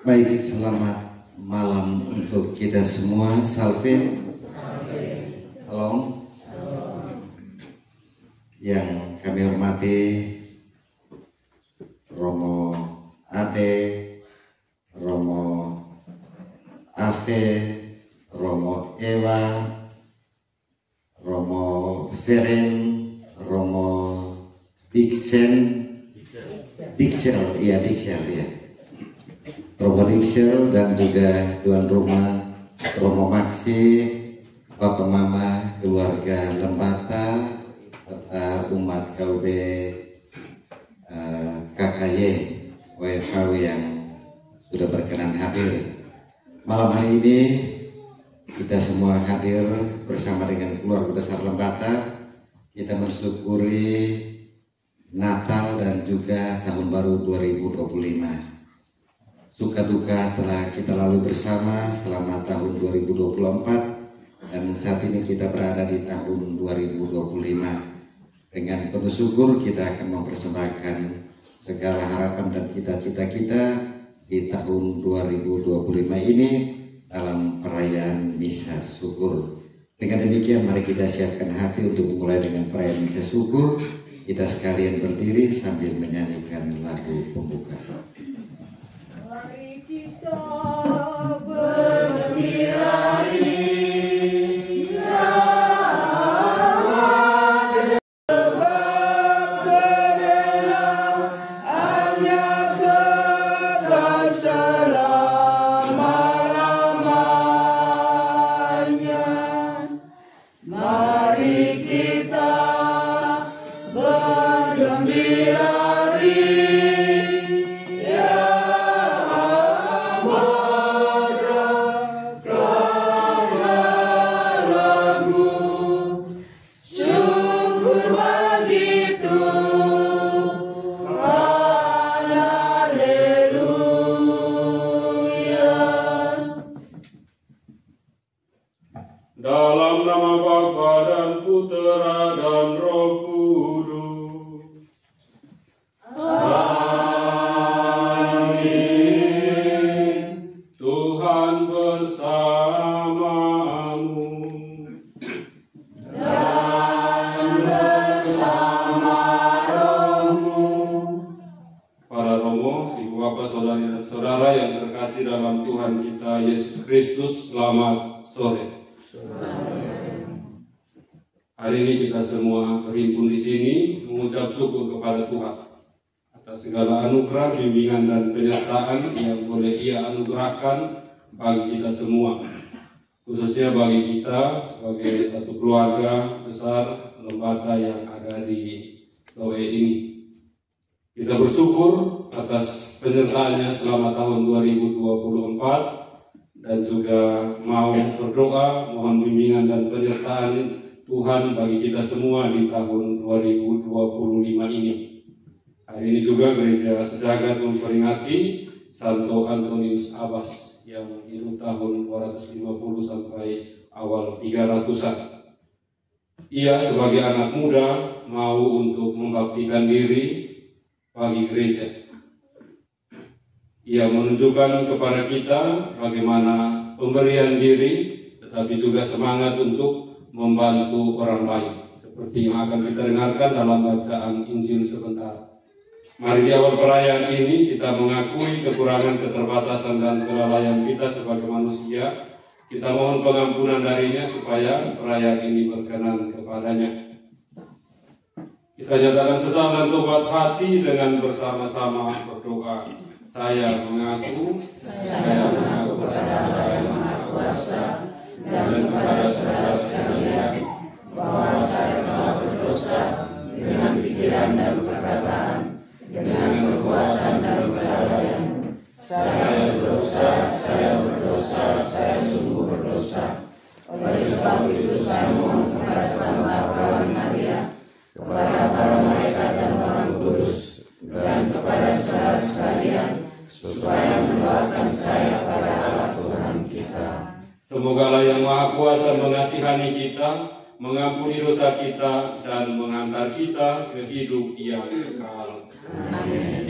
Baik, selamat malam untuk kita semua. Salve, salam. Yang kami hormati Romo Ade, Romo Ave, Romo Ewa, Romo Feren, Romo Dixel, Romo Dixel, dan juga tuan rumah Romo Maxi, Bapak Mama, keluarga Lembata, serta umat KUB KKY WFW yang sudah berkenan hadir. Malam hari ini kita semua hadir bersama dengan keluarga besar Lembata. Kita mensyukuri Natal dan juga Tahun Baru 2025. Suka duka telah kita lalui bersama selama tahun 2024 dan saat ini kita berada di tahun 2025. Dengan penuh syukur kita akan mempersembahkan segala harapan dan cita-cita kita di tahun 2025 ini dalam perayaan Misa Syukur. Dengan demikian mari kita siapkan hati untuk memulai dengan perayaan Misa Syukur. Kita sekalian berdiri sambil menyanyikan lagu pembuka. Mari kita berdiri. Dalam nama Bapa dan Putera dan Roh Kudus. Amin. Tuhan bersamamu. Dan bersama rohmu. Para romo, ibu bapak, saudari dan saudara yang terkasih dalam Tuhan kita Yesus Kristus, selamat sore. Hari ini kita semua berhimpun di sini mengucap syukur kepada Tuhan atas segala anugerah, bimbingan dan penyertaan yang boleh Ia anugerahkan bagi kita semua, khususnya bagi kita sebagai satu keluarga besar Lembata yang ada di Soe ini. Kita bersyukur atas penyertaannya selama tahun 2024 dan juga mau berdoa mohon bimbingan dan penyertaan Tuhan bagi kita semua di tahun 2025 ini. Hari ini juga Gereja Sejagat memperingati Santo Antonius Abbas yang hidup tahun 250 sampai awal 300-an. Ia sebagai anak muda mau untuk membaktikan diri bagi gereja. Ia menunjukkan kepada kita bagaimana pemberian diri, tetapi juga semangat untuk membantu orang lain, seperti yang akan kita dengarkan dalam bacaan Injil sebentar. Mari di awal perayaan ini kita mengakui kekurangan, keterbatasan dan kelalaian kita sebagai manusia. Kita mohon pengampunan darinya supaya perayaan ini berkenan kepadanya. Kita nyatakan sesal dan tobat hati dengan bersama-sama berdoa. Saya mengaku kepada Allah yang Maha Kuasa dan kepada saudara sekalian bahwa saya telah berdosa dengan pikiran dan perkataan, dengan perbuatan dan kelalaian. Saya berdosa, saya sungguh berdosa. Oleh sebab itu saya mohon kepada Santa Perawan Maria, kepada para malaikat dan orang kudus, dan kepada saudara sekalian, supaya mendoakan saya pada Allah Tuhan kita. Semoga Allah yang Maha Kuasa mengasihani kita, mengampuni dosa kita, dan mengantar kita ke hidup yang kekal. Amin.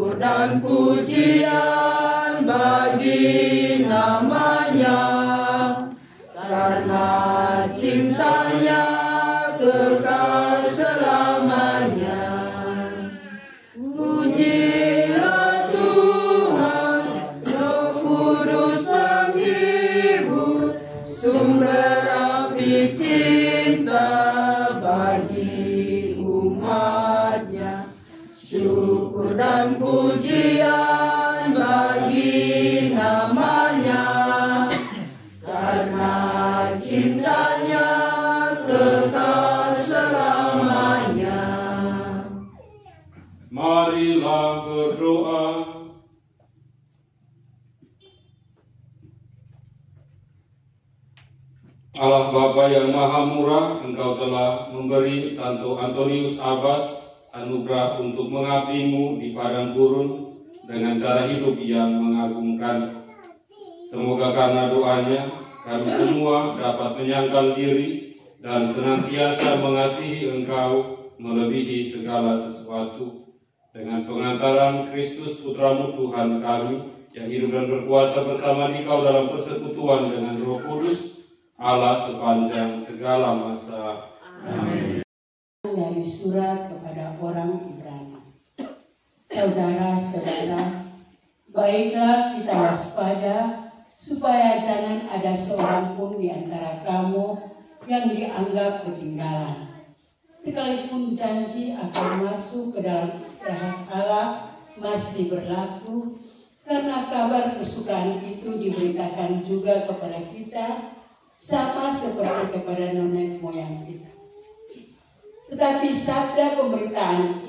syukur dan pujian bagi namanya, karena cintanya kekal selamanya. Pujilah Tuhan, Roh Kudus penghibur, sumber api cinta bagi umatnya. Syukur dan pujian bagi namanya, karena cintanya kekal selamanya. Marilah berdoa. Allah Bapa yang Maha Murah, Engkau telah memberi Santo Antonius Abbas anugerah untuk mengabdimu di padang gurun dengan cara hidup yang mengagumkan. Semoga karena doanya kami semua dapat menyangkal diri dan senantiasa mengasihi Engkau melebihi segala sesuatu. Dengan pengantaran Kristus Putramu Tuhan kami, yang hidup dan berkuasa bersama Dikau dalam persekutuan dengan Roh Kudus, Allah sepanjang segala masa. Amin. Dari surat kepada orang Ibrani. Saudara-saudara, baiklah kita waspada, supaya jangan ada seorang pun di antara kamu yang dianggap ketinggalan. Sekalipun janji akan masuk ke dalam istirahat Allah masih berlaku, karena kabar kesukaan itu diberitakan juga kepada kita, sama seperti kepada nenek moyang kita. Tetapi sabda pemberitaan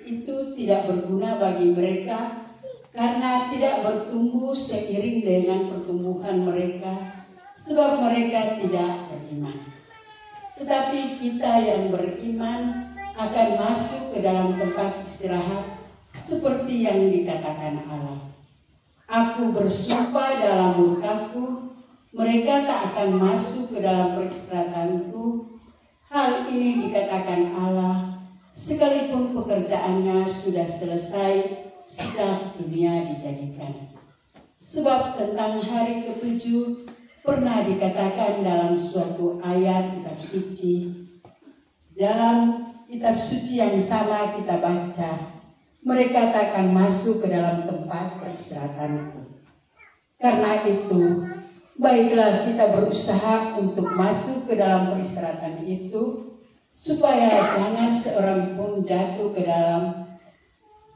itu tidak berguna bagi mereka, karena tidak bertumbuh seiring dengan pertumbuhan mereka, sebab mereka tidak beriman. Tetapi kita yang beriman akan masuk ke dalam tempat istirahat, seperti yang dikatakan Allah. Aku bersumpah dalam murkaku, mereka tak akan masuk ke dalam peristirahatanku. Hal ini dikatakan Allah, sekalipun pekerjaannya sudah selesai sejak dunia dijadikan. Sebab tentang hari ketujuh pernah dikatakan dalam suatu ayat kitab suci. Dalam kitab suci yang sama kita baca, mereka tak akan masuk ke dalam tempat peristirahatanku. Karena itu, baiklah kita berusaha untuk masuk ke dalam peristirahatan itu, supaya jangan seorang pun jatuh ke dalam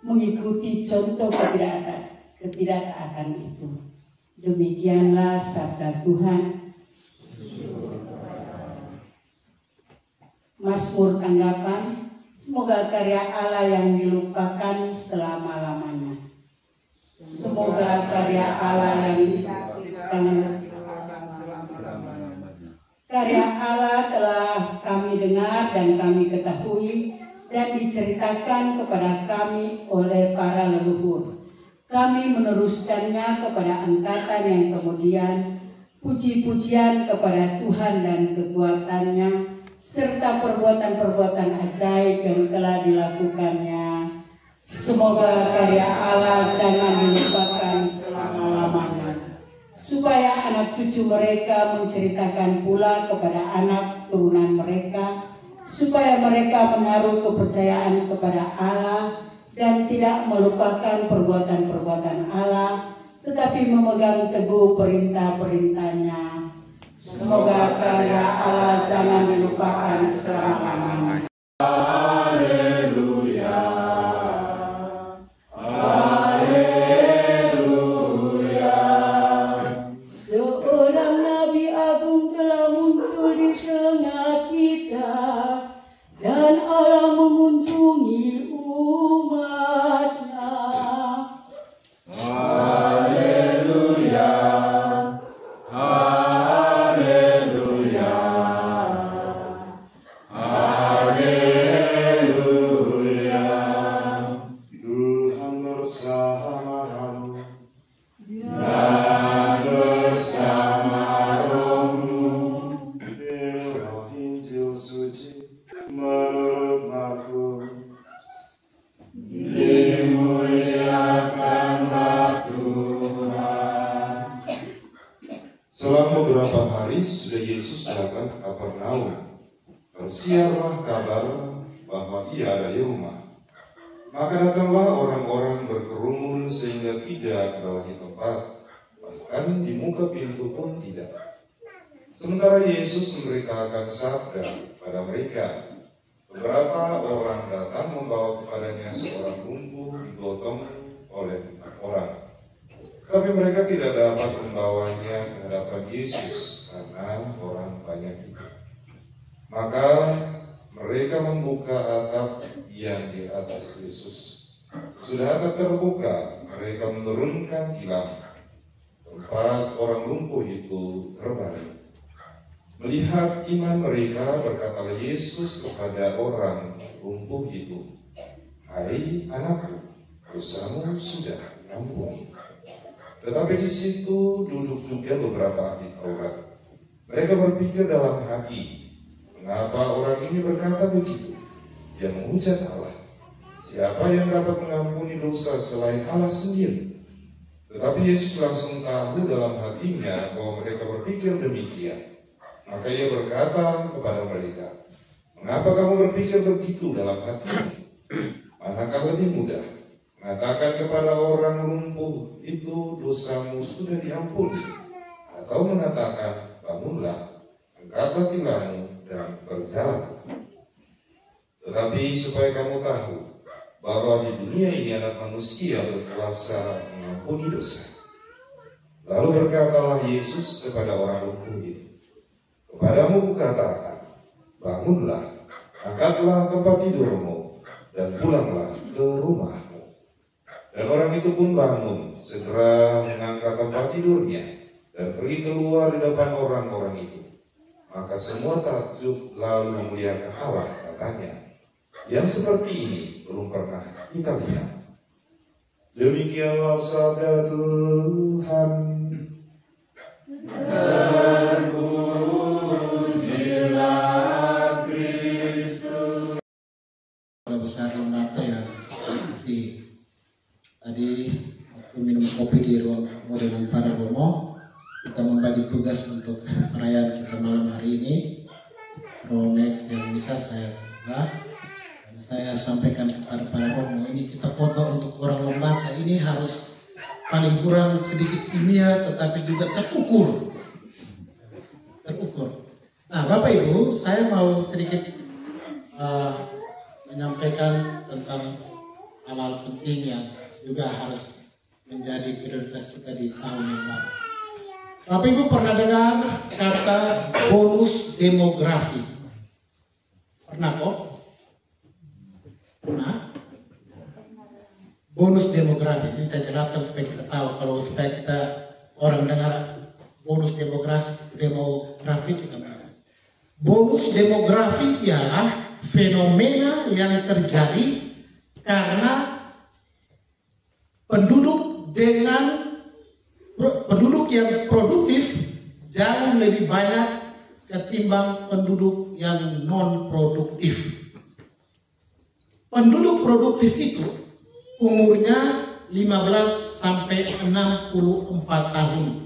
mengikuti contoh ketidaktaatan itu. Demikianlah sabda Tuhan. Mazmur tanggapan, semoga karya Allah yang dilupakan selama-lamanya. Semoga karya Allah yang dilupakan. Karya Allah telah kami dengar dan kami ketahui dan diceritakan kepada kami oleh para leluhur. Kami meneruskannya kepada angkatan yang kemudian, puji-pujian kepada Tuhan dan kekuatannya, serta perbuatan-perbuatan ajaib yang telah dilakukannya. Semoga karya Allah jangan dilupakan selama-lamanya, supaya anak cucu mereka menceritakan pula kepada anak turunan mereka, supaya mereka menaruh kepercayaan kepada Allah dan tidak melupakan perbuatan-perbuatan Allah, tetapi memegang teguh perintah-perintahnya. Semoga karya Allah jangan dilupakan selama-lamanya. Haleluya. Haleluya. Seorang Nabi Agung telah muncul di tengah kita, dan Allah mengunjungi umatnya. Haleluya. Haleluya. Haleluya. Tuhan bersamamu Dan bersama rohmu. Inilah Injil suci menurut Markus. Dimuliakan Kapernaum, bersiarlah kabar bahwa ia ada di rumah. Maka datanglah orang-orang berkerumun sehingga tidak adalah di tempat, bahkan di muka pintu pun tidak. Sementara Yesus memberitakan sabda pada mereka, beberapa orang datang membawa kepadanya seorang lumpuh digotong oleh 4 orang. Tapi mereka tidak dapat membawanya ke hadapan Yesus karena orang banyak itu. Maka mereka membuka atap yang di atas Yesus. Sudah atap terbuka, mereka menurunkan tilam. Tempat orang lumpuh itu terbalik. Melihat iman mereka, berkatalah Yesus kepada orang lumpuh itu, "Hai anakku, dosamu sudah diampuni." Tetapi di situ duduk juga beberapa ahli Taurat. Mereka berpikir dalam hati, "Mengapa orang ini berkata begitu? Dia menghujat Allah. Siapa yang dapat mengampuni dosa selain Allah sendiri?" Tetapi Yesus langsung tahu dalam hatinya bahwa mereka berpikir demikian. Maka ia berkata kepada mereka, "Mengapa kamu berpikir begitu dalam hatimu? Manakah lebih mudah mengatakan kepada orang lumpuh itu, dosamu sudah diampuni, atau mengatakan, bangunlah, angkatlah tilammu dan berjalan? Tetapi supaya kamu tahu bahwa di dunia ini anak manusia berkuasa mengampuni dosa." Lalu berkatalah Yesus kepada orang lumpuh itu, "Kepadamu kukatakan, bangunlah, angkatlah tempat tidurmu, dan pulanglah ke rumahmu." Dan orang itu pun bangun, segera mengangkat tempat tidurnya, dan pergi keluar di depan orang-orang itu. Maka semua takjub lalu memuliakan Allah, katanya, "Yang seperti ini belum pernah kita lihat." Demikianlah sabda Tuhan. Terpujilah Kristus. Besar lembaga yang kasih tadi waktu minum kopi di ruang modern para Romo, kita membagi tugas untuk perayaan kita malam hari ini. Romo Max yang bisa saya dan saya sampaikan kepada para Romo, ini kita foto untuk orang lembaga ini harus paling kurang sedikit ilmiah tetapi juga terukur. Nah, Bapak Ibu, saya mau sedikit menyampaikan tentang hal-hal penting yang juga harus menjadi prioritas kita di tahun yang baru. Bapak Ibu pernah dengar kata bonus demografi? Pernah kok? Pernah? Bonus demografi, ini saya jelaskan supaya kita tahu. Kalau supaya kita orang dengar bonus demografi kita tahu. Bonus demografi ialah fenomena yang terjadi karena penduduk yang produktif jauh lebih banyak ketimbang penduduk yang non produktif. Penduduk produktif itu umurnya 15 sampai 64 tahun.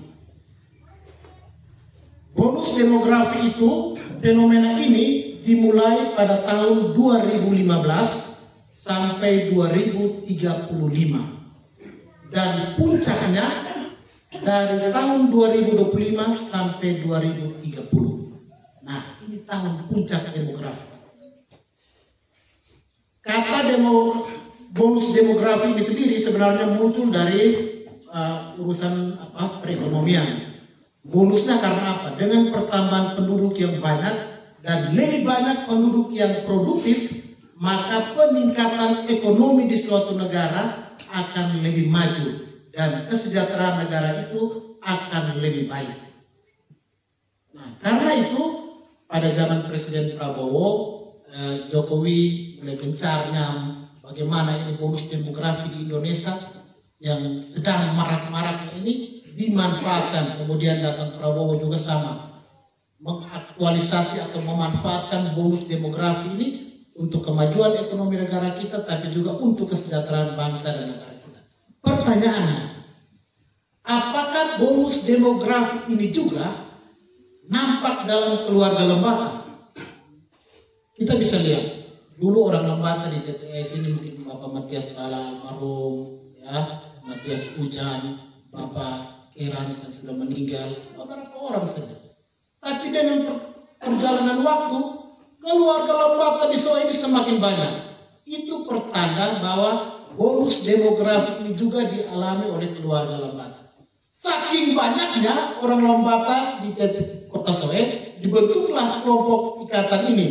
Bonus demografi itu, fenomena ini dimulai pada tahun 2015 sampai 2035. Dan puncaknya dari tahun 2025 sampai 2030. Nah, ini tahun puncak demografi. Kata bonus demografi ini sendiri sebenarnya muncul dari urusan perekonomian. Bonusnya karena apa? Dengan pertambahan penduduk yang banyak dan lebih banyak penduduk yang produktif, maka peningkatan ekonomi di suatu negara akan lebih maju dan kesejahteraan negara itu akan lebih baik. Nah, karena itu pada zaman Presiden Prabowo, Jokowi mulai gencarnya bagaimana ini bonus demografi di Indonesia yang sedang marak-maraknya ini dimanfaatkan. Kemudian datang Prabowo juga sama, mengaktualisasi atau memanfaatkan bonus demografi ini untuk kemajuan ekonomi negara kita, tapi juga untuk kesejahteraan bangsa dan negara kita. Pertanyaannya, apakah bonus demografi ini juga nampak dalam keluarga Lembata. Kita bisa lihat dulu orang Lembata di TTS ini, mungkin Bapak Matias Kala almarhum, ya, Matias Ujan, Bapak Keran yang sudah meninggal, beberapa orang saja. Tapi dengan perjalanan waktu, keluarga Lembata di Soe ini semakin banyak. Itu pertanda bahwa bonus demografi ini juga dialami oleh keluarga Lembata. Saking banyaknya orang Lembata di Kota Soe, dibentuklah kelompok ikatan ini.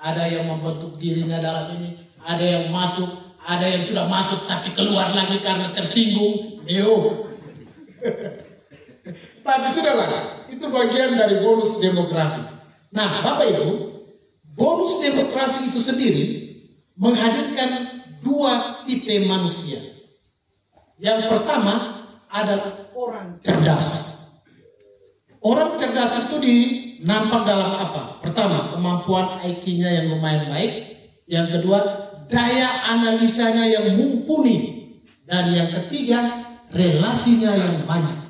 Ada yang membentuk dirinya dalam ini, ada yang masuk, ada yang sudah masuk tapi keluar lagi karena tersinggung. Tapi sudahlah, itu bagian dari bonus demografi. Nah, Bapak Ibu, bonus demografi itu sendiri menghadirkan dua tipe manusia. Yang pertama adalah orang cerdas. Orang cerdas itu nampak dalam apa? Pertama, kemampuan IQ-nya yang lumayan baik. Yang kedua, daya analisanya yang mumpuni. Dan yang ketiga, relasinya yang banyak.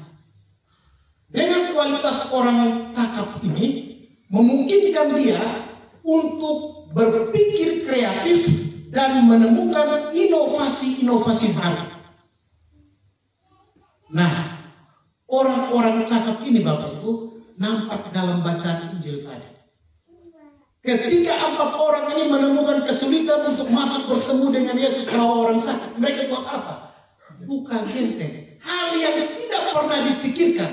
Dengan kualitas orang cakap ini, memungkinkan dia untuk berpikir kreatif dan menemukan inovasi-inovasi baru. Nah, orang-orang cakap ini Bapak Ibu nampak dalam bacaan Injil tadi. Ketika 4 orang ini menemukan kesulitan untuk masuk bertemu dengan Yesus bahwa orang sakit, mereka buat apa? Buka genteng. Hal yang tidak pernah dipikirkan.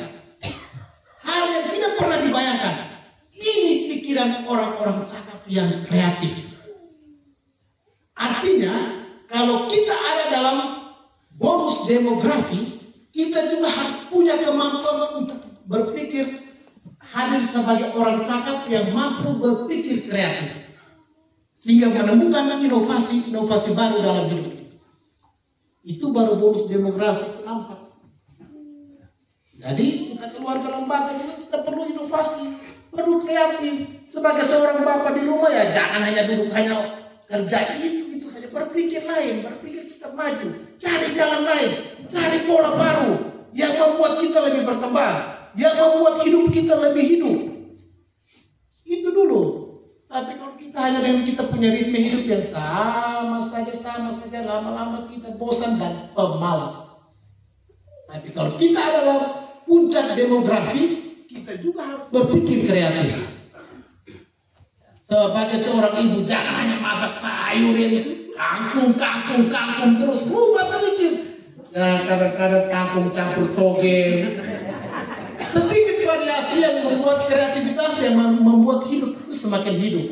Hal yang tidak pernah dibayangkan. Ini pikiran orang-orang cakap yang kreatif. Artinya, kalau kita ada dalam bonus demografi, kita juga harus punya kemampuan untuk berpikir, hadir sebagai orang cakap yang mampu berpikir kreatif. Sehingga menemukan inovasi-inovasi baru dalam hidup kita. Itu baru bonus demografi itu nampak. Jadi kita keluarga Lembata juga kita perlu inovasi, perlu kreatif. Sebagai seorang bapak di rumah ya jangan hanya duduk hanya kerja itu saja, berpikir lain, berpikir kita maju, cari jalan lain, cari pola baru yang membuat kita lebih berkembang, yang membuat hidup kita lebih hidup. Itu dulu. Tapi kalau kita hanya dengan kita punya ritme hidup yang sama saja, lama-lama kita bosan dan pemalas. Tapi kalau kita adalah puncak demografi, kita juga harus berpikir kreatif. Sebagai seorang ibu, jangan hanya masak sayur ini, kangkung terus, rubah sedikit. Nah, kadang-kadang kangkung campur toge. Sedikit variasi yang membuat kreativitas, yang membuat hidup itu semakin hidup.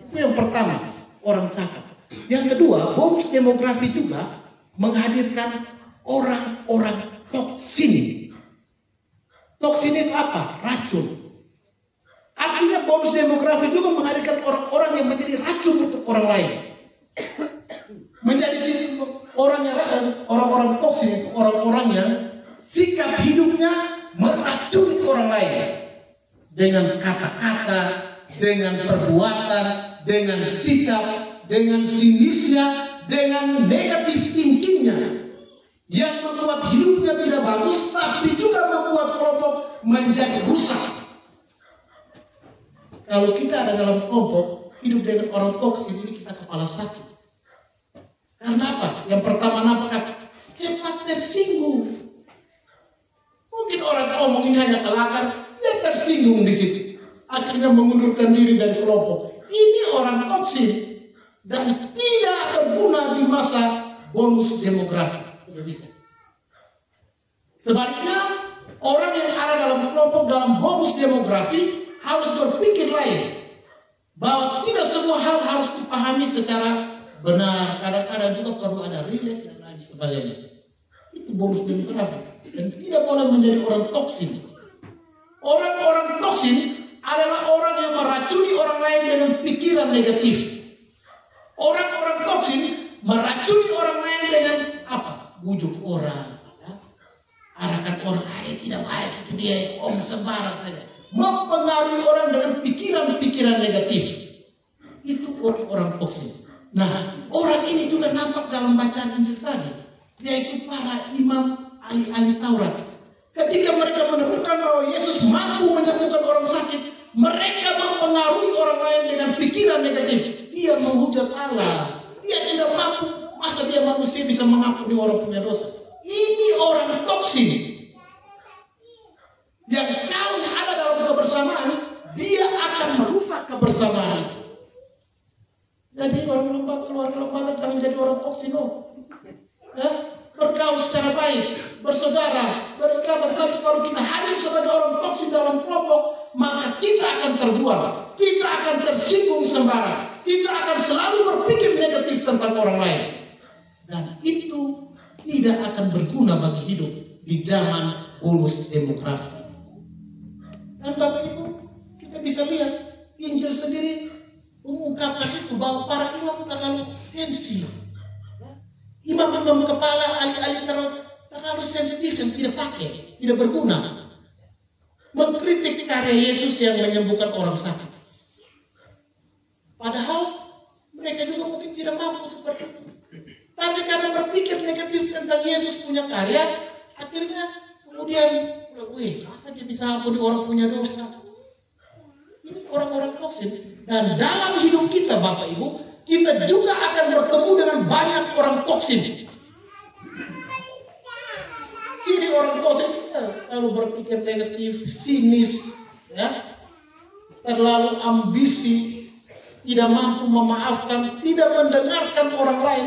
Itu yang pertama, orang cakap. Yang kedua, bonus demografi juga menghadirkan orang-orang toksin. Toksin itu apa? Racun. Artinya bonus demografi juga menghadirkan orang-orang yang menjadi racun untuk orang lain. Menjadi orang-orang toksin itu orang-orang yang sikap hidupnya meracuni orang lain. Dengan kata-kata, dengan perbuatan, dengan sikap, dengan sinisnya, dengan negatif thinkingnya. Yang membuat hidupnya tidak bagus, tapi juga membuat kelompok menjadi rusak. Kalau kita ada dalam kelompok, hidup dengan orang toksin ini kita kepala sakit. Karena apa? Yang pertama nampak cepat tersinggung. Mungkin orang ngomong ini hanya kelakar, dia tersinggung di situ. Akhirnya mengundurkan diri dari kelompok. Ini orang toksin dan tidak berguna di masa bonus demografi. Tidak bisa. Sebaliknya, orang yang ada dalam kelompok dalam bonus demografi harus berpikir lain. Bahwa tidak semua hal harus dipahami secara benar. Kadang-kadang juga perlu ada relate dan lain sebagainya. Itu bonus demografi. Dan tidak boleh menjadi orang toksin. Orang-orang toksin adalah orang yang meracuni orang lain dengan pikiran negatif. Orang-orang toksin meracuni orang lain dengan apa? Bujuk orang. Ya? Arahkan orang, tidak baik itu dia, itu om sembarang saja. Mempengaruhi orang dengan pikiran-pikiran negatif. Itu orang-orang toksin. Nah, orang ini juga nampak dalam bacaan Injil tadi. Yaitu para imam ahli-ahli Taurat. Ketika mereka menemukan bahwa Yesus mampu menyembuhkan orang sakit, mereka mempengaruhi orang lain dengan pikiran negatif. Dia menghujat Allah. Dia tidak mampu. Masa dia manusia bisa mengampuni orang punya dosa? Ini orang toksin. Yang kalau ada dalam kebersamaan, dia akan merusak kebersamaan itu. Jadi orang lembaga, keluarga lembaga jangan jadi orang toksin. Ya? Bergaul secara baik, bersaudara, berikatan. Tapi kalau kita hanya sebagai orang toksin dalam kelompok, maka kita akan terbuang, kita akan tersinggung sembarang, kita akan selalu berpikir negatif tentang orang lain. Dan itu tidak akan berguna bagi hidup di zaman bonus demografi. Dan Bapak Ibu, kita bisa lihat Injil sendiri mengungkapkan itu bahwa para imam terlalu sensi. Imam-imam kepala, ahli-ahli terlalu sensitif yang tidak pakai, tidak berguna. Mengkritik karya Yesus yang menyembuhkan orang sakit. Padahal mereka juga mungkin tidak mampu seperti itu. Tapi karena berpikir negatif tentang Yesus punya karya, akhirnya kemudian, masa dia bisa ampuni orang punya dosa? Ini orang-orang toksin. Dan dalam hidup kita, Bapak Ibu, kita juga akan bertemu dengan banyak orang toksin. Jadi orang toksin selalu berpikir negatif, sinis, ya, terlalu ambisi, tidak mampu memaafkan, tidak mendengarkan orang lain.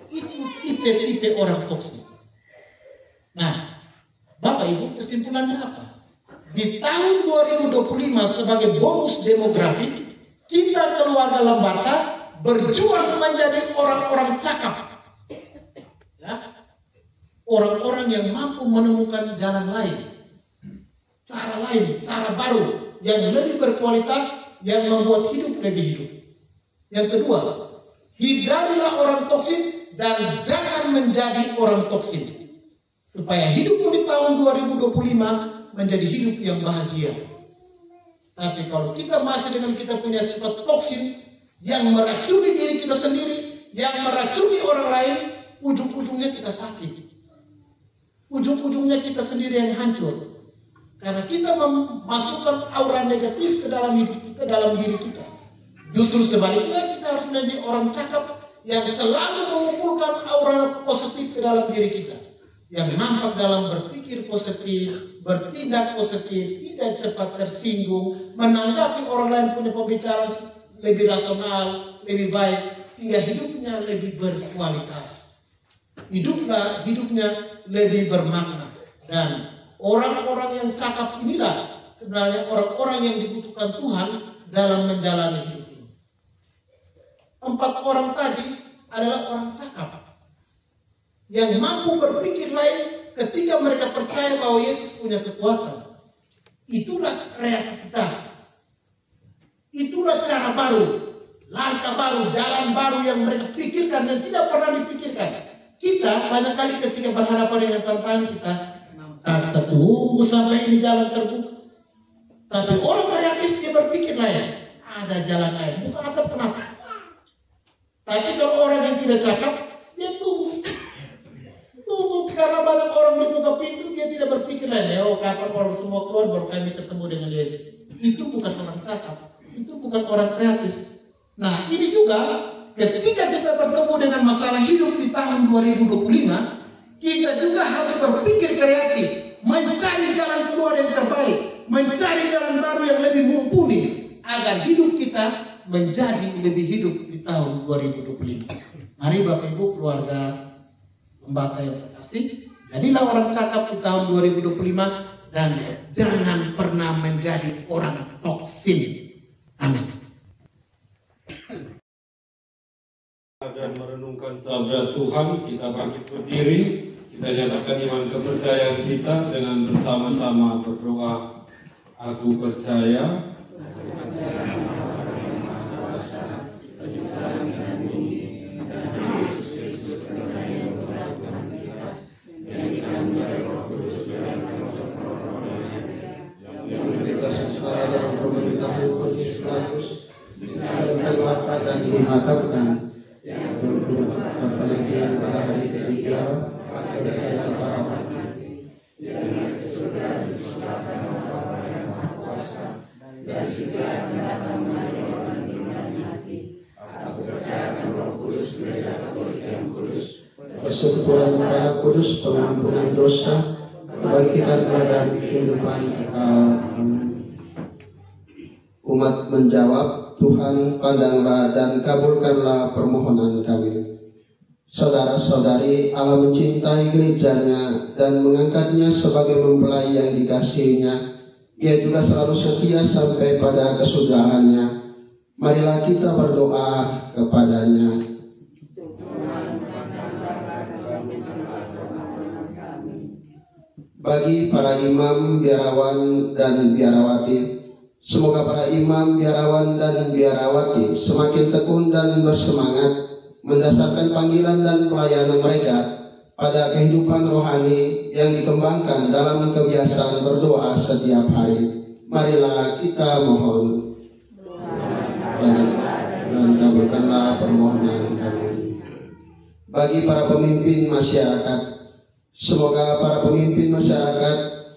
Itu tipe-tipe orang toksin. Nah, Bapak Ibu, kesimpulannya apa? Di tahun 2025 sebagai bonus demografi, kita keluarga Lembata berjuang menjadi orang-orang cakap. Ya. Orang-orang yang mampu menemukan jalan lain, cara baru yang lebih berkualitas, yang membuat hidup lebih hidup. Yang kedua, hindarilah orang toksin dan jangan menjadi orang toksin. Supaya hidupmu di tahun 2025 menjadi hidup yang bahagia. Tapi kalau kita masih dengan kita punya sifat toksin yang meracuni diri kita sendiri, yang meracuni orang lain, ujung-ujungnya kita sakit. Ujung-ujungnya kita sendiri yang hancur. Karena kita memasukkan aura negatif ke dalam hidup kita, dalam diri kita. Justru sebaliknya kita harus menjadi orang cakap yang selalu mengumpulkan aura positif ke dalam diri kita. Yang nampak dalam berpikir positif, bertindak positif, tidak cepat tersinggung, menanggapi orang lain punya pembicaraan lebih rasional, lebih baik, sehingga hidupnya lebih berkualitas. Hidupnya lebih bermakna. Dan orang-orang yang cakap inilah sebenarnya orang-orang yang dibutuhkan Tuhan dalam menjalani hidup ini. 4 orang tadi adalah orang cakap yang mampu berpikir lain ketika mereka percaya bahwa Yesus punya kekuatan. Itulah kreativitas. Itulah cara baru, langkah baru, jalan baru yang mereka pikirkan dan tidak pernah dipikirkan. Kita banyak kali ketika berhadapan dengan tantangan kita tunggu sampai ini jalan terbuka. Tapi orang kreatif dia berpikir lain, ada jalan lain, bukan atau kenapa. Tapi kalau orang yang tidak cakap, dia tunggu karena banyak orang dibuka pintu, dia tidak berpikir lain. Kapan orang semua keluar baru kami ketemu dengan Yesus. Itu bukan orang cakap, itu bukan orang kreatif. Nah ini juga ketika kita bertemu dengan masalah hidup di tahun 2025, kita juga harus berpikir kreatif, mencari jalan keluar yang terbaik, mencari jalan baru yang lebih mumpuni agar hidup kita menjadi lebih hidup di tahun 2025. Mari Bapak Ibu keluarga Lembata yang terkasih, jadilah orang cakap di tahun 2025 dan jangan pernah menjadi orang toksin. Amin. Dan merenungkan sabda Tuhan, kita bangkit berdiri, kita nyatakan iman kepercayaan kita dengan bersama-sama berdoa. Aku percaya dan dimatapkan untuk perpenantian pada hari ketiga pada para mati. persekutuan Roh Kudus, pengampunan dosa, kebangkitan dan kehidupan kekal. Umat menjawab, Tuhan pandanglah dan kabulkanlah permohonan kami. Saudara-saudari, Allah mencintai gerejanya dan mengangkatnya sebagai mempelai yang dikasihinya. Ia juga selalu setia sampai pada kesudahannya. Marilah kita berdoa kepadanya. Bagi para imam, biarawan, dan biarawati, semoga para imam, biarawan, dan biarawati semakin tekun dan bersemangat mendasarkan panggilan dan pelayanan mereka pada kehidupan rohani yang dikembangkan dalam kebiasaan berdoa setiap hari. Marilah kita mohon dan kabulkanlah permohonan kami. Bagi para pemimpin masyarakat, semoga para pemimpin masyarakat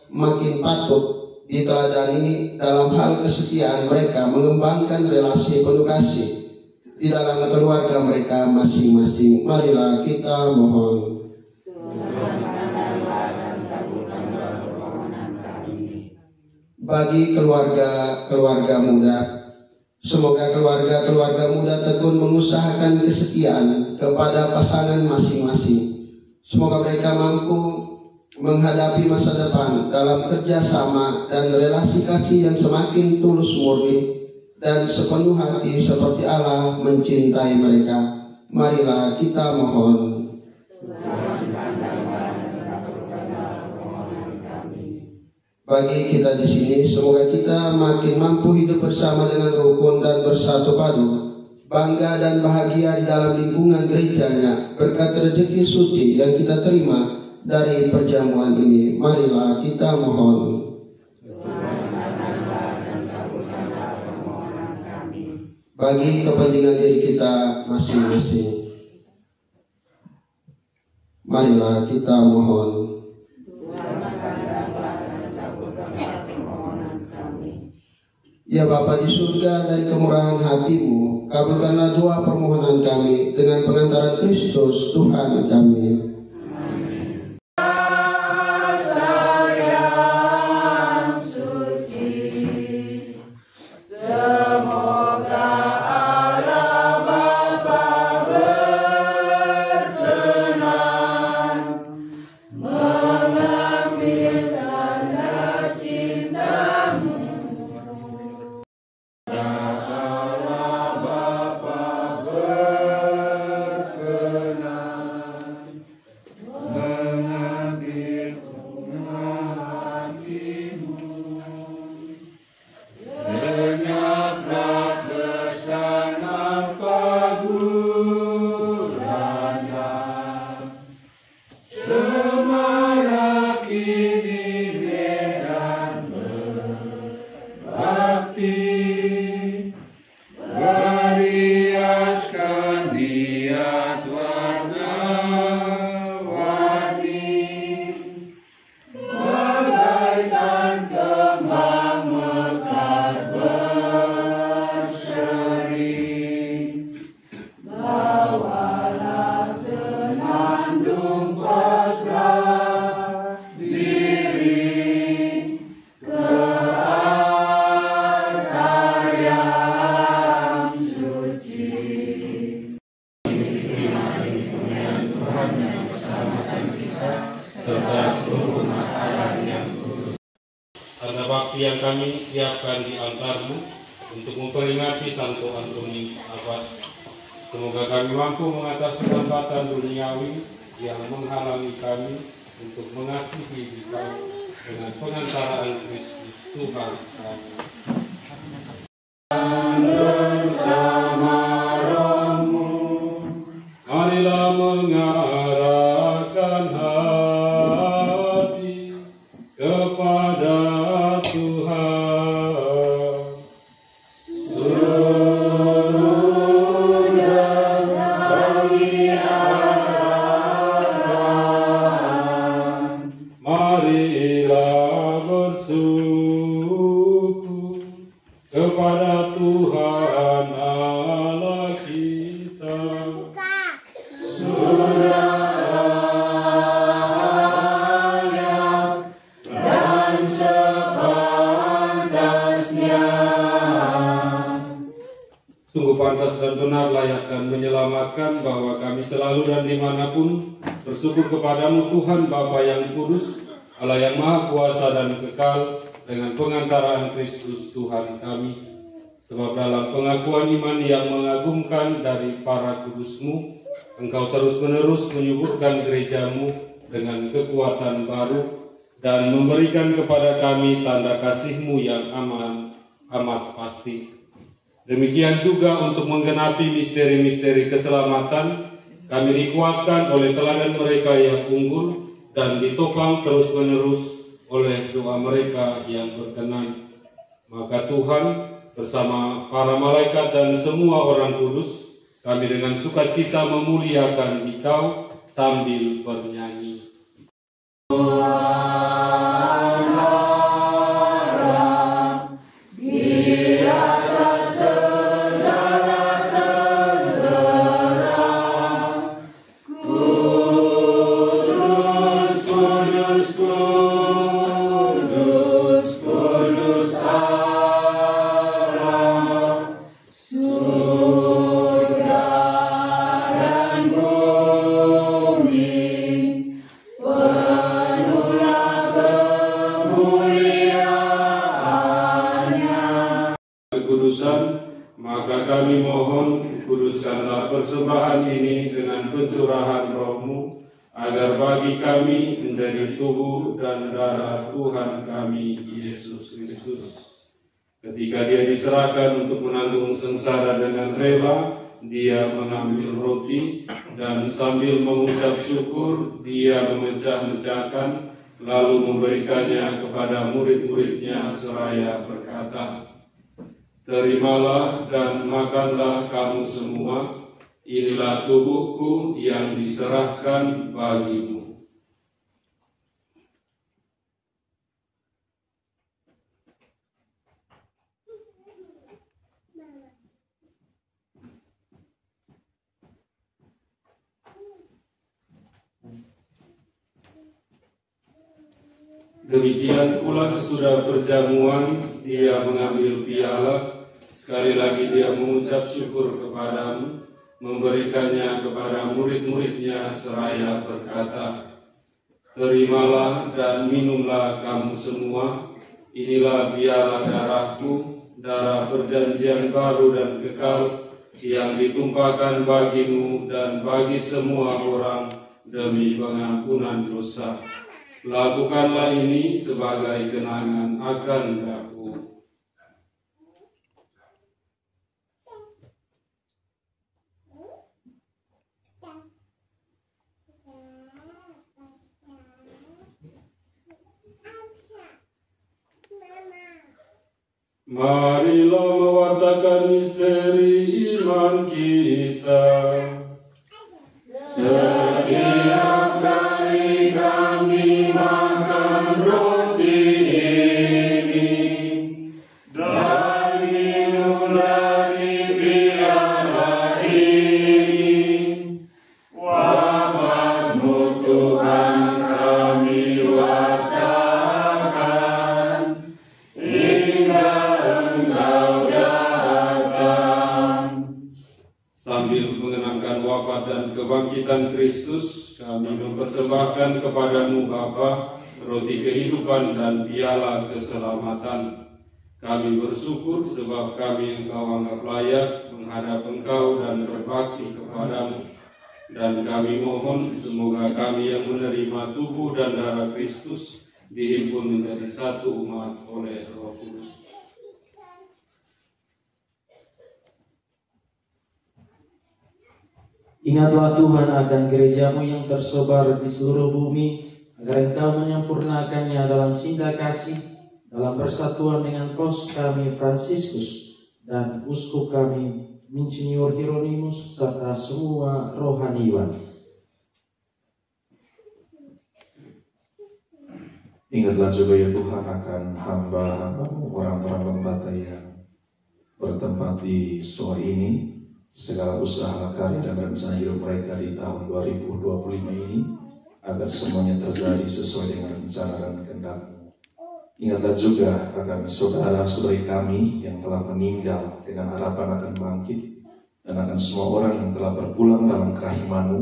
makin patut diteladani dalam hal kesetiaan mereka mengembangkan relasi penuh kasih di dalam keluarga mereka masing-masing. Marilah kita mohon. Bagi keluarga muda, semoga keluarga muda tekun mengusahakan kesetiaan kepada pasangan masing-masing. Semoga mereka mampu menghadapi masa depan dalam kerjasama dan relasi kasih yang semakin tulus murni dan sepenuh hati seperti Allah mencintai mereka. Marilah kita mohon. Bagi kita di sini, semoga kita makin mampu hidup bersama dengan rukun dan bersatu padu, bangga dan bahagia di dalam lingkungan gerejanya berkat rezeki suci yang kita terima dari perjamuan ini. Marilah kita mohon. Bagi kepentingan diri kita masing-masing, marilah kita mohon. Ya Bapa di surga, dari kemurahan hati-Mu, kabulkanlah doa permohonan kami dengan pengantaran Kristus Tuhan kami. Tanda bakti yang kami siapkan di altarmu untuk memperingati Santo Antoni Abbas. Semoga kami mampu mengatasi hambatan duniawi yang menghalangi kami untuk mengasihi Dikau dengan pengantaraan Kristus Tuhan kami. Marilah mengarahkan hati kepada Tuhan. Sudah bagi Marilah bersyukur. sungguh pantas dan benar, layak dan menyelamatkan, bahwa kami selalu dan dimanapun bersyukur kepadamu Tuhan Bapa yang kudus, Allah yang maha kuasa dan kekal, dengan pengantaraan Kristus Tuhan kami. Sebab dalam pengakuan iman yang mengagumkan dari para kudus-Mu, Engkau terus-menerus menyuburkan gereja-Mu dengan kekuatan baru dan memberikan kepada kami tanda kasih-Mu yang amat pasti. Demikian juga untuk menggenapi misteri-misteri keselamatan, kami dikuatkan oleh teladan mereka yang unggul dan ditopang terus-menerus oleh doa mereka yang berkenan. Maka Tuhan bersama para malaikat dan semua orang kudus, kami dengan sukacita memuliakan Engkau sambil bernyanyi. Maka kami mohon, kuduskanlah persembahan ini dengan pencurahan Roh-Mu, agar bagi kami menjadi tubuh dan darah Tuhan kami, Yesus Kristus. Ketika Dia diserahkan untuk menanggung sengsara dengan rela, Dia mengambil roti, dan sambil mengucap syukur, Dia memecah-mecahkan, lalu memberikannya kepada murid-muridnya seraya berkata, "Terimalah dan makanlah kamu semua, inilah tubuhku yang diserahkan bagimu." Demikian pula sesudah perjamuan, Dia mengambil piala, sekali lagi Dia mengucap syukur kepadamu, memberikannya kepada murid-muridnya seraya berkata, "Terimalah dan minumlah kamu semua, inilah piala darahku, darah perjanjian baru dan kekal, yang ditumpahkan bagimu dan bagi semua orang demi pengampunan dosa. Lakukanlah ini sebagai kenangan akan aku." Marilah mewartakan misteri iman kita. Setiap kali kami makan roti ini dan minum dari piala ini, wafat-Mu Tuhan kami wartakan hingga Engkau datang. Sambil mengenangkan wafat dan kebangkitan Kristus, kami mempersembahkan kepadamu Bapa roti kehidupan dan piala keselamatan. Kami bersyukur sebab kami Engkau anggap layak menghadap Engkau dan berbakti kepadamu. Dan kami mohon semoga kami yang menerima tubuh dan darah Kristus dihimpun menjadi satu umat oleh Roh Kudus. Ingatlah Tuhan akan gereja-Mu yang tersebar di seluruh bumi, agar Engkau menyempurnakannya dalam cinta kasih, dalam persatuan dengan Paus kami Fransiskus dan Uskup kami Monsinyur Hieronymus serta semua rohaniwan. Ingatlah juga ya Tuhan akan hamba-hamba-Mu, orang-orang lembata yang bertempat di SOA ini. Segala usaha, karya dan rencana hidup mereka di tahun 2025 ini, agar semuanya terjadi sesuai dengan rencana dan kehendak-Mu. Ingatlah juga akan saudara-saudari kami yang telah meninggal dengan harapan akan bangkit, dan akan semua orang yang telah berpulang dalam kerahiman-Mu,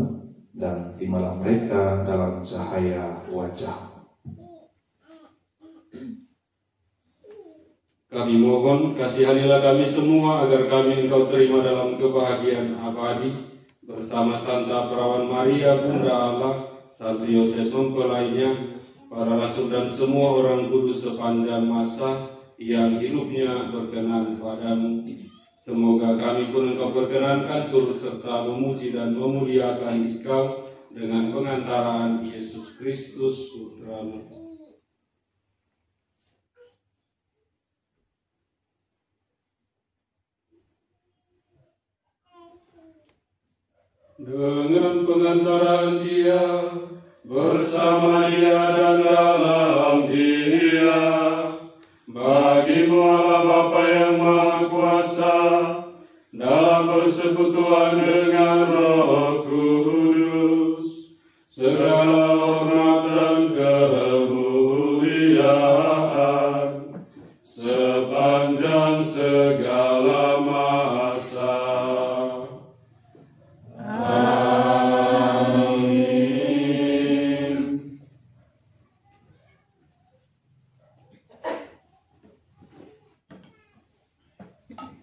dan terimalah mereka dalam cahaya wajah. Kami mohon, kasihanilah kami semua agar kami Engkau terima dalam kebahagiaan abadi bersama Santa Perawan Maria, Bunda Allah, Santo Yosef mempelainya, para rasul dan semua orang kudus sepanjang masa yang hidupnya berkenan padamu. Semoga kami pun Engkau perkenankan turut serta memuji dan memuliakan Engkau dengan pengantaraan Yesus Kristus, Putra-Mu. Dengan pengantaran Dia, bersama Dia dan dalam Dia, bagi-Mu Allah Bapa yang Maha Kuasa, dalam persekutuan dengan Roh Kudus, segala hormat dan kemuliaan sepanjang segala masa.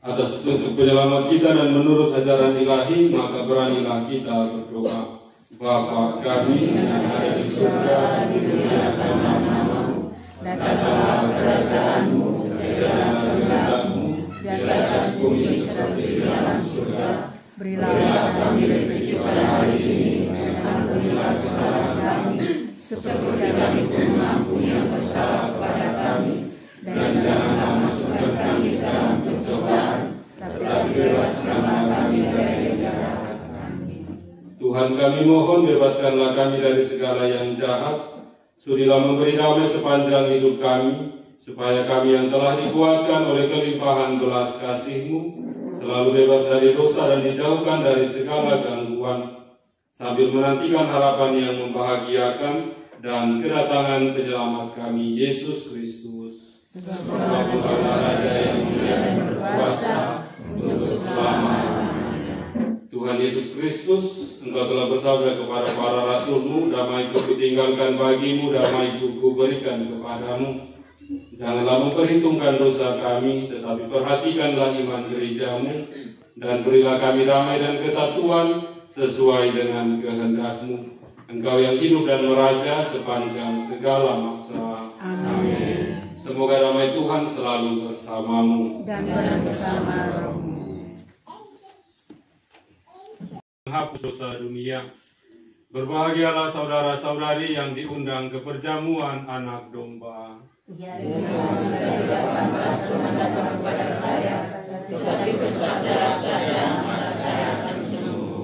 Atas untuk penyelamat kita dan menurut ajaran ilahi, maka beranilah kita berdoa. Bapa kami yang ada di surga, dimuliakanlah namamu, datanglah kerajaan-Mu, jadilah kehendak-Mu di atas bumi seperti di dalam surga. Berilah kami rezeki pada hari ini, dan ampunilah kesalahan kami, seperti kami pun mengampuni yang bersalah kepada kami. Dan janganlah masukkan kami dalam pencobaan, tetapi bebaskanlah kami dari yang jahat. Tuhan kami mohon, bebaskanlah kami dari segala yang jahat. Sudilah memberi damai sepanjang hidup kami, supaya kami yang telah dikuatkan oleh kelimpahan belas kasih-Mu selalu bebas dari dosa dan dijauhkan dari segala gangguan, sambil menantikan harapan yang membahagiakan dan kedatangan penyelamat kami, Yesus Kristus. Sebab Engkaulah Raja yang mulia dan berkuasa untuk selama-lamanya. Tuhan Yesus Kristus, Engkau telah bersabda kepada para rasul-Mu, damai-Ku kutinggalkan bagi-Mu, damai-Ku kuberikan kepadamu. Janganlah memperhitungkan dosa kami, tetapi perhatikanlah iman gereja-Mu, dan berilah kami damai dan kesatuan sesuai dengan kehendak-Mu. Engkau yang hidup dan meraja sepanjang segala masa. Amin. Semoga damai Tuhan selalu bersamamu dan bersama rohmu. Menghapus dosa dunia. Berbahagialah saudara-saudari yang diundang ke perjamuan anak domba. Ya, tidak pantas mendatang kepada saya, tetapi bersabdalah saja, maka saya akan sembuh.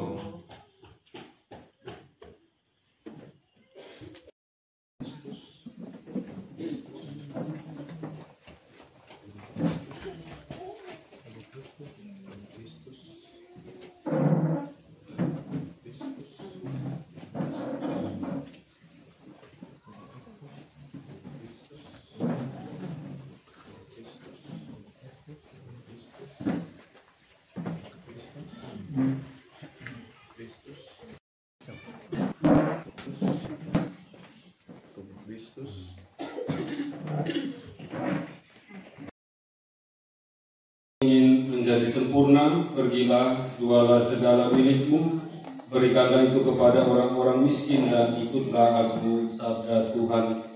Ingin menjadi sempurna, pergilah, jualah segala milikmu, berikanlah itu kepada orang-orang miskin, dan ikutlah aku, sabda Tuhan.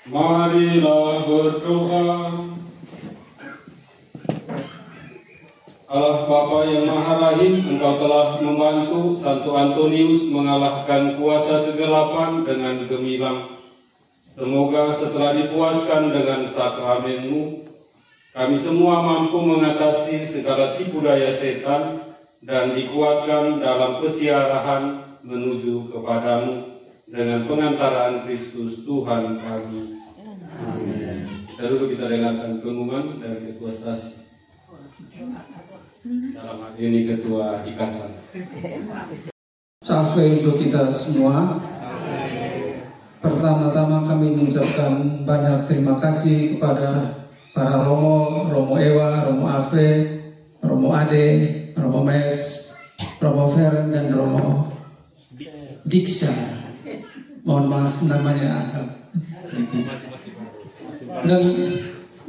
Marilah berdoa. Allah Bapa yang Maha Rahim, Engkau telah membantu Santo Antonius mengalahkan kuasa kegelapan dengan gemilang. Semoga setelah dipuaskan dengan sakramen-Mu, kami semua mampu mengatasi segala tipu daya setan dan dikuatkan dalam pesiarahan menuju kepadamu dengan pengantaraan Kristus Tuhan kami. Amin. Kita dulu kita dengarkan pengumuman dari Ketua Stasi. Dalam hal ini Ketua Ikatan. Salve untuk kita semua. Pertama-tama kami mengucapkan banyak terima kasih kepada para Romo Ewa, Romo Ave, Romo Ade, Romo Max, Romo Feren, dan Romo Diksa. Mohon maaf namanya agak. Dan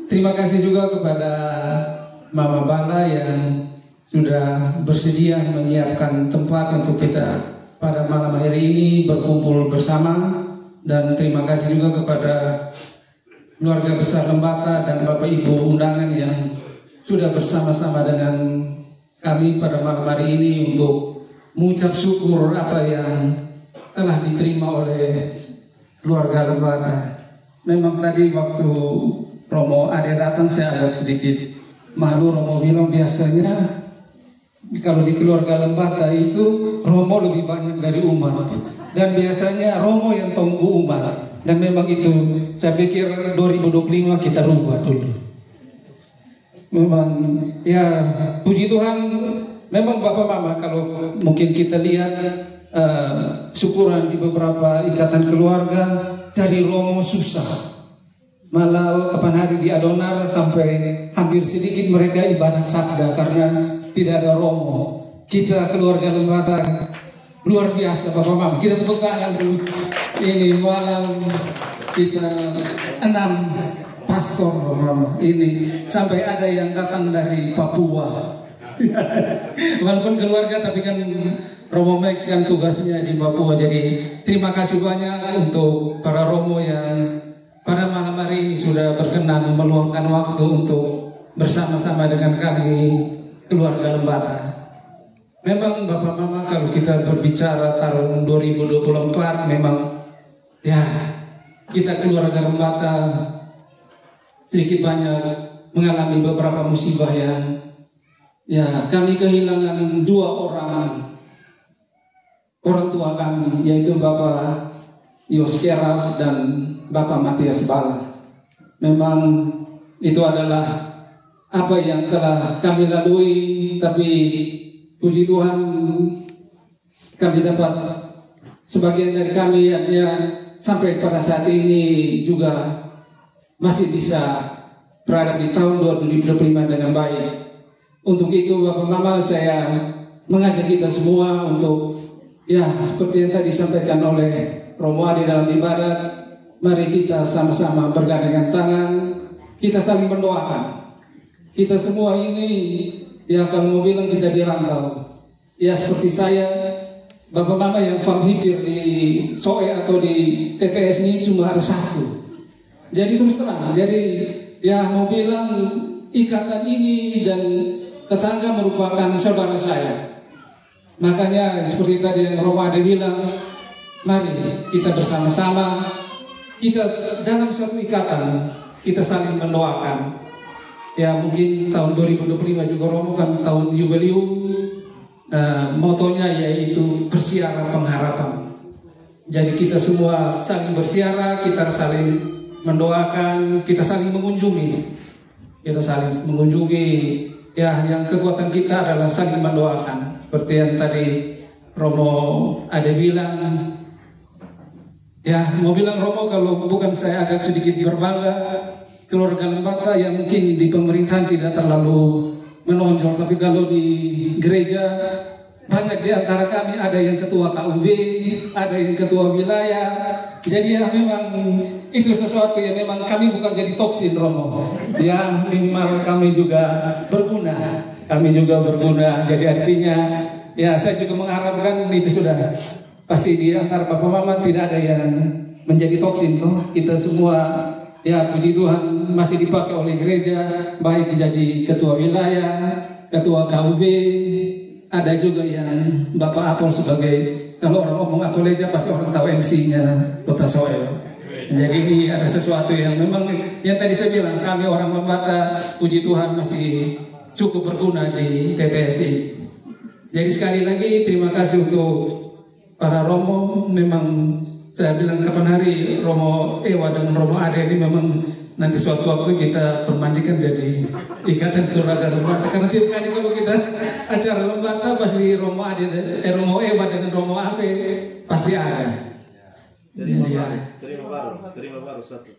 terima kasih juga kepada Mama Bala yang sudah bersedia menyiapkan tempat untuk kita pada malam hari ini berkumpul bersama. Dan terima kasih juga kepada keluarga besar Lembata dan Bapak Ibu undangan yang sudah bersama-sama dengan kami pada malam hari ini untuk mengucap syukur apa yang telah diterima oleh keluarga Lembata. Memang tadi waktu Romo Ade datang saya agak sedikit malu. Romo bilang biasanya kalau di keluarga Lembata itu Romo lebih banyak dari umat, dan biasanya Romo yang tunggu umat. Dan memang itu saya pikir 2025 kita rubah dulu. Memang ya puji Tuhan, memang Bapak Mama kalau mungkin kita lihat syukuran di beberapa ikatan keluarga cari Romo susah. Malah kapan hari di Adonara sampai hampir sedikit mereka ibadat sabda karena tidak ada Romo. Kita keluarga Lembata luar biasa Bapak Mama. Kita tepuk tangan dulu. Ini malam kita 6 pastor Bapak Mama. Ini sampai ada yang datang dari Papua. Walaupun keluarga tapi kan Romo Max kan tugasnya di Papua. Jadi terima kasih banyak untuk para Romo yang pada malam hari ini sudah berkenan meluangkan waktu untuk bersama-sama dengan kami keluarga Lembata. Memang Bapak Mama kalau kita berbicara tahun 2024 memang ya kita keluarga Lembata sedikit banyak mengalami beberapa musibah yang ya kami kehilangan 2 orang tua kami, yaitu Bapak Yos Keraf dan Bapak Matias Bala. Memang itu adalah apa yang telah kami lalui, tapi puji Tuhan kami dapat sebagian dari kami ya sampai pada saat ini juga masih bisa berada di tahun 2025 dengan baik. Untuk itu Bapak Mama saya mengajak kita semua untuk ya seperti yang tadi disampaikan oleh Romo Ade dalam ibadat, mari kita sama-sama bergandengan tangan, kita saling mendoakan. Kita semua ini ya kalau mau bilang kita dirantau. Ya seperti saya, Bapak Mama yang famhipir di SOE atau di TTS ini cuma ada 1. Jadi terus terang, jadi ya mau bilang ikatan ini dan tetangga merupakan saudara saya. Makanya seperti tadi yang Romo Ade bilang, mari kita bersama-sama, kita dalam satu ikatan, kita saling mendoakan. Ya mungkin tahun 2025 juga Romo kan tahun jubileum, motonya yaitu bersiara pengharapan. Jadi kita semua saling bersiara, kita saling mendoakan, kita saling mengunjungi. Kita saling mengunjungi, ya yang kekuatan kita adalah saling mendoakan. Seperti yang tadi Romo Ade bilang, ya mau bilang Romo kalau bukan saya agak sedikit berbangga keluarga Lembata yang mungkin di pemerintahan tidak terlalu menonjol, tapi kalau di gereja banyak di antara kami ada yang ketua KUB, ada yang ketua wilayah. Jadi ya memang itu sesuatu yang memang kami bukan jadi toksin Romo. Ya minimal kami juga berguna. Kami juga berguna. Jadi artinya ya saya juga mengharapkan itu sudah pasti di antara Bapak Mama tidak ada yang menjadi toksin toh. Kita semua ya puji Tuhan masih dipakai oleh gereja, baik jadi ketua wilayah, ketua KUB, ada juga yang Bapak Apol sebagai, kalau orang ngomong Apoleja pasti orang tahu MC-nya Kota Soel. Jadi ini ada sesuatu yang memang yang tadi saya bilang, kami orang Lembata puji Tuhan masih cukup berguna di TTSI. Jadi sekali lagi terima kasih untuk para Romo. Memang saya bilang kapan hari Romo Ewa dan Romo Ade ini memang nanti suatu waktu kita permandikan jadi ikatan keluarga Lembata. Karena tiap kali kalau kita acara Lembata pasti Romo Ade, Romo Ewa dengan Romo Ave pasti ada. Terima baru satu.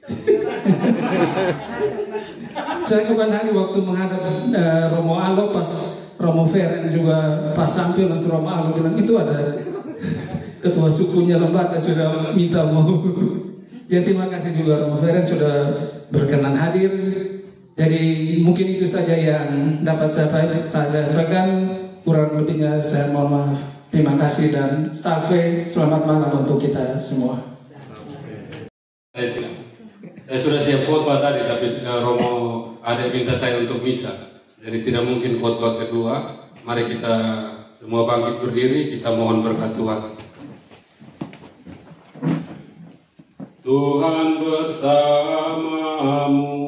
Saya kapan hari waktu menghadap Romo Alo pas Romo Feren juga pas sambil langsung Romo Alu bilang itu ada ketua sukunya Lembata sudah minta mau. Jadi terima kasih juga Romo Feren sudah berkenan hadir. Jadi mungkin itu saja yang dapat saya sampaikan. Kurang lebihnya saya mohon maaf. Terima kasih dan salve, selamat malam untuk kita semua. Saya sudah siap khotbah tadi, tapi Romo ada minta saya untuk misa. Jadi tidak mungkin khotbah kedua. Mari kita semua bangkit berdiri, kita mohon berkat Tuhan. Tuhan bersamamu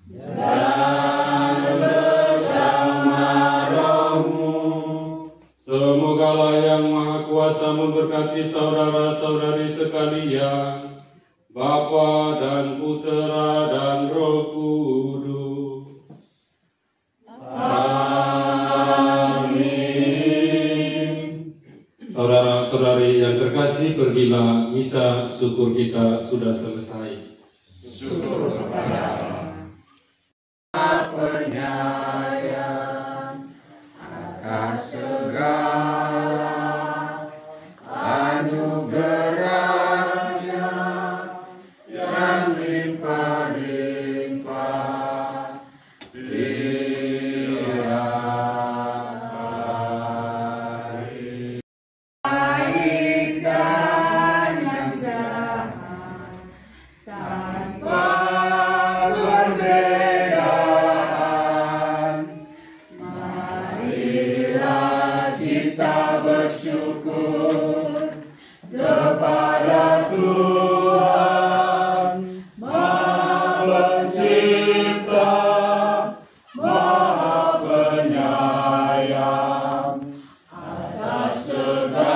dan bersama rohmu. Semogalah yang Maha Kuasa memberkati saudara-saudari sekalian, Bapa dan Putera dan Roh Kudus. Amin. Saudara-saudari yang terkasih, pergilah, misa syukur kita sudah selesai. Syukur kepada penyayang atas segala anugerahnya yang limpah-limpah tiap hari. Baik dan yang jahat tanpa perbedaan, marilah kita bersyukur kepada Tuhan Maha Pencipta, Maha Penyayang atas segala